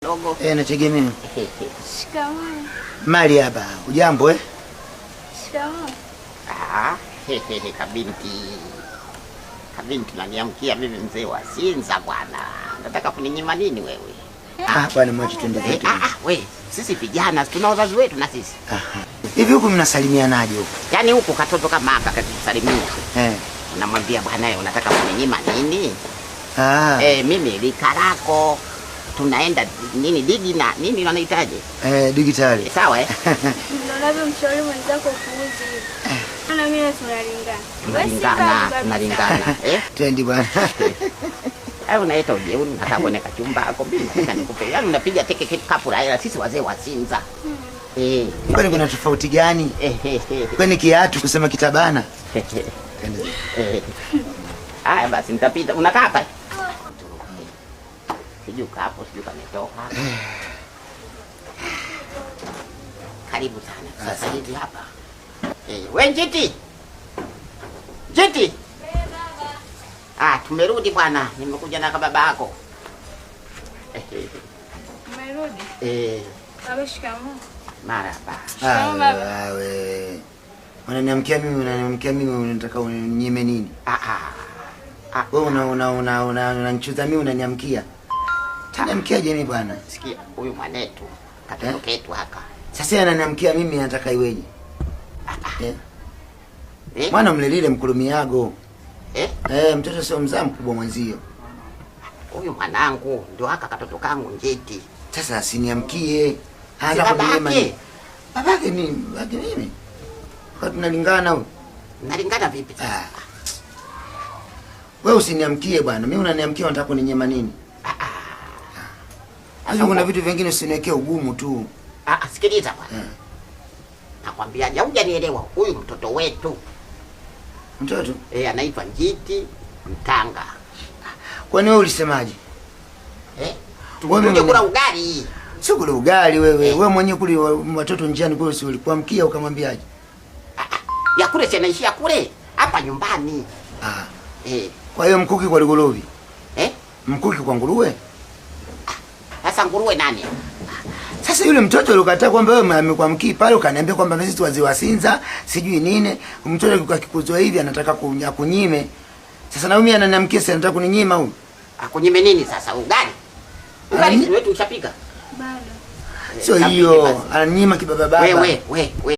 kidogo. Nategemea. Shikamoo. Mali hapa. Ujambo Shikamoo. Kabinti naniamkia mimi mzee wa Sinza bwana. Nataka kuninyima nini wewe? Bwana mwache twende zetu. We, sisi vijana tuna wazazi wetu na sisi. Hivi huku mnasalimianaje huku? Yaani huku katoto kama haka kakikusalimia. Unamwambia bwana wewe unataka kuninyima nini? Mimi likarako tunaenda nini digi na nini wanahitaji? Digitali. Sawa Ndio mshauri mwenzako kuuzi. Na mimi tunalingana. Twendi bwana. Au unaita ujeuri unataka kuone kachumba hapo mimi nataka nikupe. Yaani unapiga teke kapu la sisi wazee wa Sinza. Kwani kuna tofauti gani? Kwani kiatu kusema kitabana? Haya basi nitapita. Unakaa hapa? Sijui hapo, sijui kametoka. Karibu sana. Sasa hivi hapa. Wewe Njiti. Njiti. Tumerudi bwana. Nimekuja na baba yako. Umerudi? Baba shikamoo. Marhaba. Wewe. Unaniamkia mimi unataka uninyime nini? Wewe unanichuza mimi unaniamkia. Tanamkiaje mimi bwana? Sikia, huyu mwanetu katoto ketu haka. Sasa ananiamkia mimi nataka iweje? Mwana mlelile mkulumiago. Mtoto sio mzaa mkubwa mwenzio. Huyu mwanangu ndio haka katoto kangu Njiti. Sasa asiniamkie. Anza kuninyima nini? Babake nini? Babake mimi. Kwa tunalingana huyu. Nalingana vipi? Wewe usiniamkie bwana. Mimi unaniamkia unataka kuninyima nini? Hapo kuna vitu vingine usiniwekee ugumu tu. Sikiliza bwana. Nakwambia hujanielewa. Huyu mtoto wetu. Mtoto? Anaitwa Njiti Mtanga. Kwani wewe ulisemaje? Wewe kula ugali. Sio kula ugali wewe. Wewe mwenyewe kule watoto njiani kule si ulikuamkia ukamwambiaje? Ya kule si anaishia kule. Hapa nyumbani. Kwa hiyo mkuki kwa ligolovi. Mkuki kwa nguruwe? Sasa nguruwe nani? Sasa yule mtoto alikataa kwamba wewe amekuamkia pale ukaniambia kwamba sisi wazee wa Sinza sijui nini. Mtoto akikuzwa hivi anataka kunyime. Sasa na mimi ananiamkia sasa anataka kuninyima huyu. Akunyime nini sasa ugali? Ugali wetu ushapika? Bado. Sio hiyo, ananyima kibaba baba. Wewe